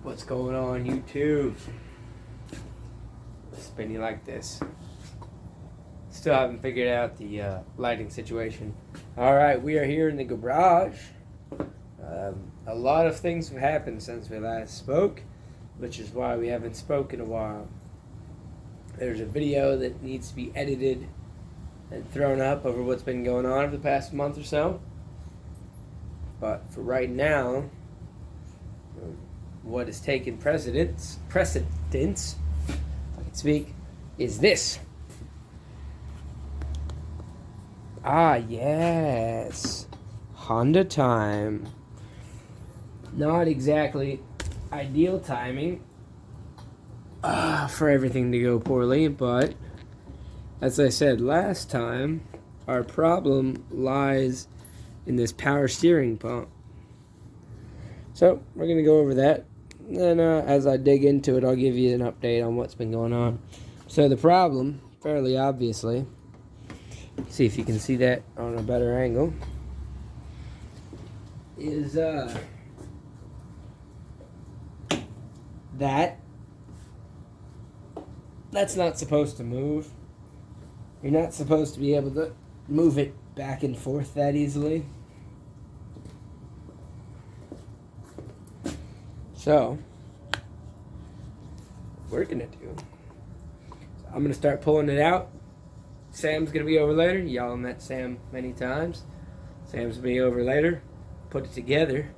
What's going on, YouTube? Spinny like this. Still haven't figured out the lighting situation. Alright, we are here in the garage. A lot of things have happened since we last spoke, which is why we haven't spoken in a while. There's a video that needs to be edited and thrown up over what's been going on over the past month or so. But for right now, what has taken precedence, if I can speak, is this. Ah, yes. Honda time. Not exactly ideal timing for everything to go poorly, but as I said last time, our problem lies in this power steering pump. So we're going to go over that, and as I dig into it, I'll give you an update on what's been going on. So the problem, fairly obviously, see if you can see that on a better angle, is that's not supposed to move. You're not supposed to be able to move it back and forth that easily. So, what we're gonna do, I'm gonna start pulling it out. Sam's gonna be over later. Y'all met Sam many times. Sam's gonna be over later. Put it together.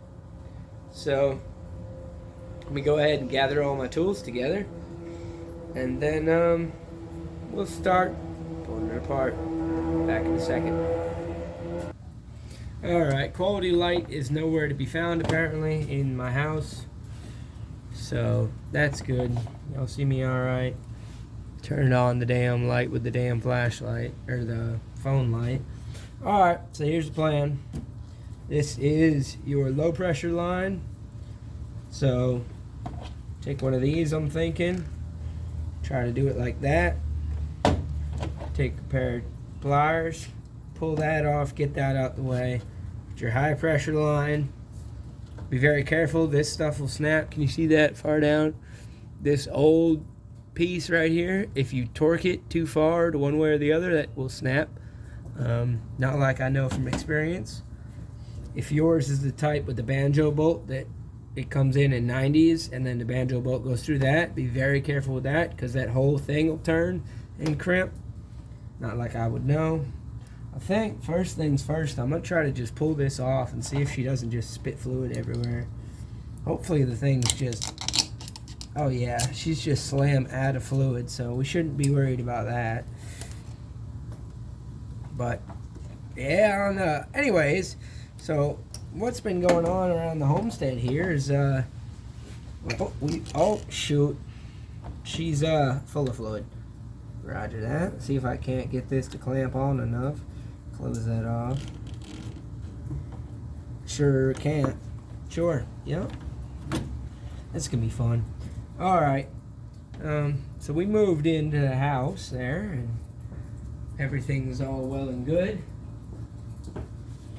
So, let me go ahead and gather all my tools together, and then we'll start pulling it apart. Back in a second. Alright, quality light is nowhere to be found apparently in my house. So that's good. Y'all see me alright. Turned on the damn light with the damn flashlight, or the phone light. Alright, so here's the plan. This is your low pressure line. So take one of these, I'm thinking. Try to do it like that. Take a pair of pliers, pull that off, get that out the way. Get your high pressure line. Be very careful, this stuff will snap. Can you see that far down? This old piece right here, if you torque it too far to one way or the other, that will snap. Not like I know from experience. If yours is the type with the banjo bolt that it comes in 90s and then the banjo bolt goes through that, be very careful with that, because that whole thing will turn and crimp. Not like I would know. I think first things first, I'm going to try to just pull this off and see if she doesn't just spit fluid everywhere. Hopefully the thing's just, oh yeah, she's just slammed out of fluid, so we shouldn't be worried about that. But yeah, I don't know. Anyways, so what's been going on around the homestead here is oh shoot, she's full of fluid. Roger that. See if I can't get this to clamp on enough. Close that off. Sure can't. Sure. Yep. This can be fun. Alright. So we moved into the house there, and everything's all well and good.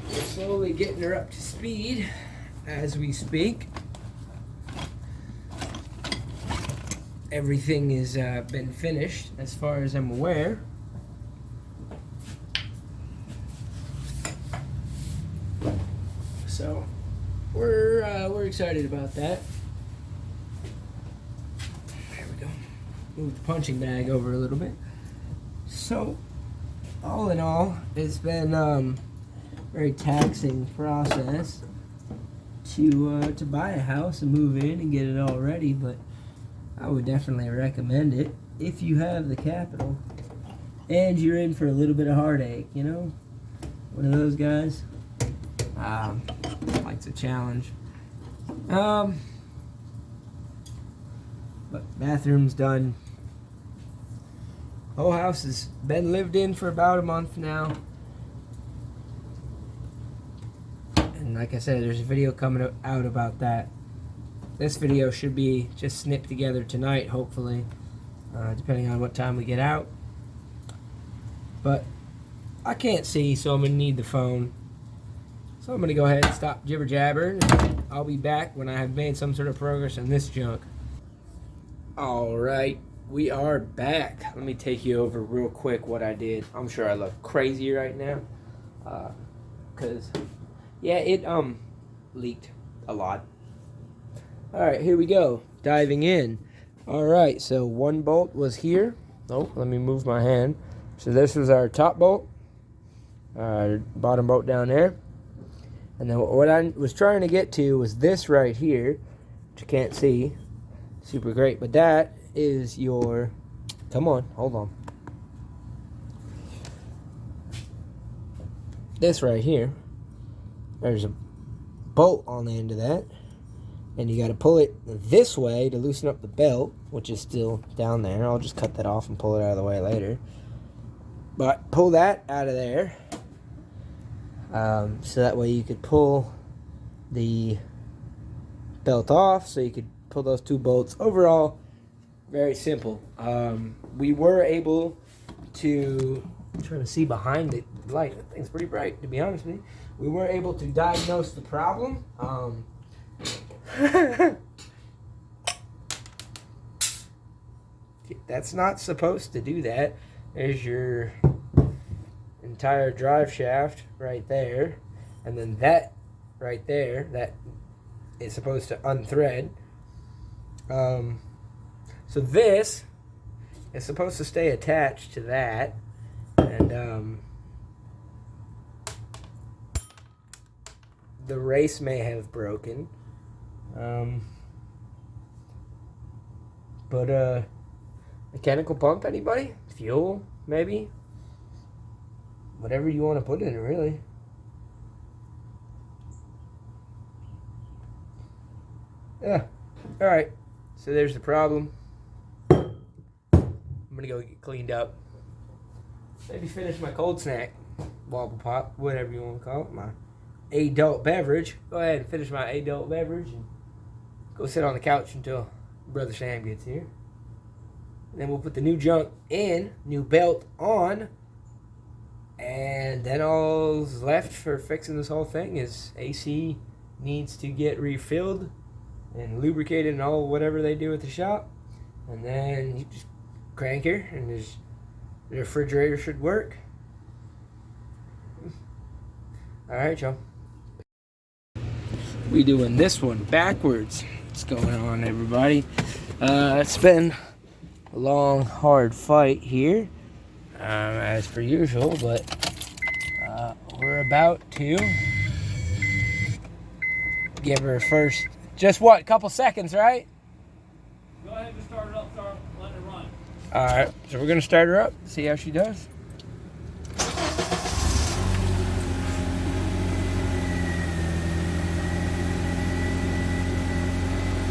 We're slowly getting her up to speed as we speak. Everything has been finished as far as I'm aware. So we're excited about that. There we go. Move the punching bag over a little bit. So all in all, it's been very taxing process to buy a house and move in and get it all ready, but I would definitely recommend it if you have the capital and you're in for a little bit of heartache, you know? One of those guys. Likes a challenge. But bathroom's done. Whole house has been lived in for about a month now. And like I said, there's a video coming out about that. This video should be just snipped together tonight, hopefully, depending on what time we get out. But I can't see, so I'm going to need the phone. So I'm going to go ahead and stop jibber-jabbering and I'll be back when I have made some sort of progress in this junk. All right, we are back. Let me take you over real quick what I did. I'm sure I look crazy right now, cause yeah, it leaked a lot. All right, here we go. Diving in. All right, so one bolt was here. Oh, let me move my hand. So this was our top bolt. Bottom bolt down there. And then what I was trying to get to was this right here, which you can't see. Super great. But that is your... Come on, hold on. This right here. There's a bolt on the end of that. And you got to pull it this way to loosen up the belt, which is still down there. I'll just cut that off and pull it out of the way later. But pull that out of there. So that way you could pull the belt off. So you could pull those two bolts. Overall, very simple. We were able to... I'm trying to see behind the light. That thing's pretty bright, to be honest with you. We were able to diagnose the problem. That's not supposed to do that. There's your entire drive shaft right there, and then that right there, that is supposed to unthread. So this is supposed to stay attached to that, and the race may have broken. But mechanical pump, anybody? Fuel, maybe? Whatever you want to put in it, really. Yeah. Alright. So there's the problem. I'm gonna go get cleaned up. Maybe finish my cold snack. Wobble pop, whatever you want to call it. My adult beverage. Go ahead and finish my adult beverage and go sit on the couch until Brother Sam gets here. And then we'll put the new junk in, new belt on, and then all's left for fixing this whole thing is AC needs to get refilled and lubricated and all whatever they do at the shop. And then you just crank her and the refrigerator should work. Alright, y'all. We doing this one backwards. What's going on, everybody? It's been a long, hard fight here, as per usual, but we're about to give her first, just what, couple seconds, right? Go ahead and start it up, start letting it run. Alright, so we're gonna start her up, see how she does.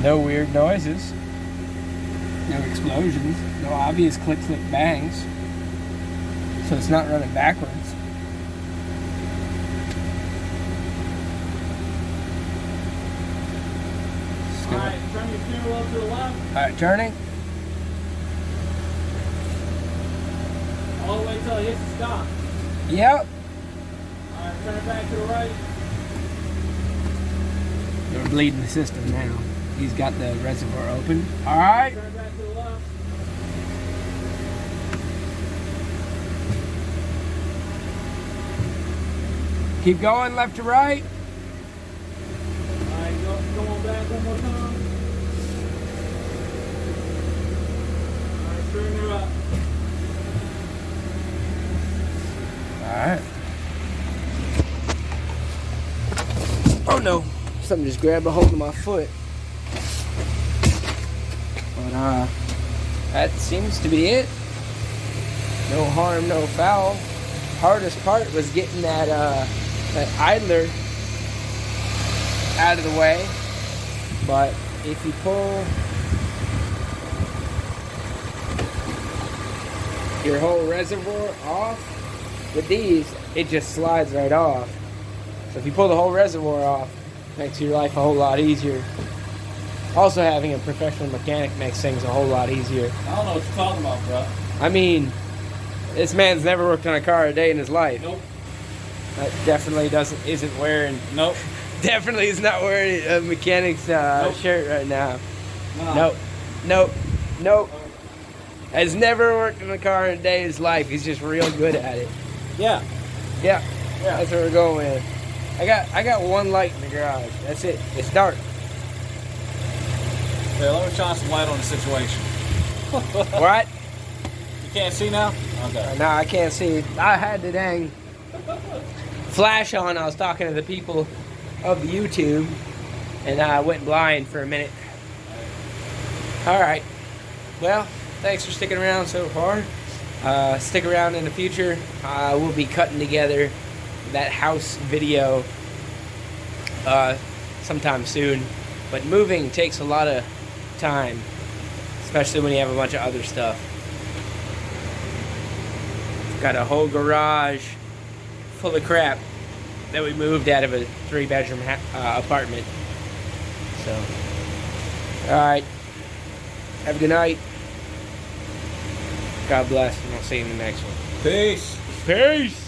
No weird noises. No explosions. No obvious click, click, bangs. So it's not running backwards. Alright, turn your steering wheel to the left. Alright, turning. All the way till it hits the stop. Yep. Alright, turn it back to the right. They're bleeding the system now. He's got the reservoir open. Alright. Turn it back to the left. Keep going left to right. Alright, go on back one more time. Alright, turn her up. Alright. Oh no. Something just grabbed a hold of my foot. But that seems to be it. No harm, no foul. Hardest part was getting that idler out of the way. But if you pull your whole reservoir off with these, it just slides right off. So if you pull the whole reservoir off, it makes your life a whole lot easier. Also, having a professional mechanic makes things a whole lot easier. I don't know what you're talking about, bro. I mean, this man's never worked on a car a day in his life. Nope. That definitely isn't wearing Nope. Definitely is not wearing a mechanic's Nope. shirt right now. Nah. Nope. Nope. Nope. Has never worked in a car in a day of his life. He's just real good at it. Yeah. Yeah. Yeah. That's what we're going with. I got one light in the garage. That's it. It's dark. Here, let me shine some light on the situation. What? You can't see now? Okay. No, I can't see. I had the dang flash on. I was talking to the people of the YouTube, and I went blind for a minute. All right. Well, thanks for sticking around so far. Stick around in the future. We'll be cutting together that house video sometime soon. But moving takes a lot of time, especially when you have a bunch of other stuff. Got a whole garage full of crap that we moved out of a 3-bedroom apartment. So, all right. Have a good night. God bless, and I'll see you in the next one. Peace. Peace.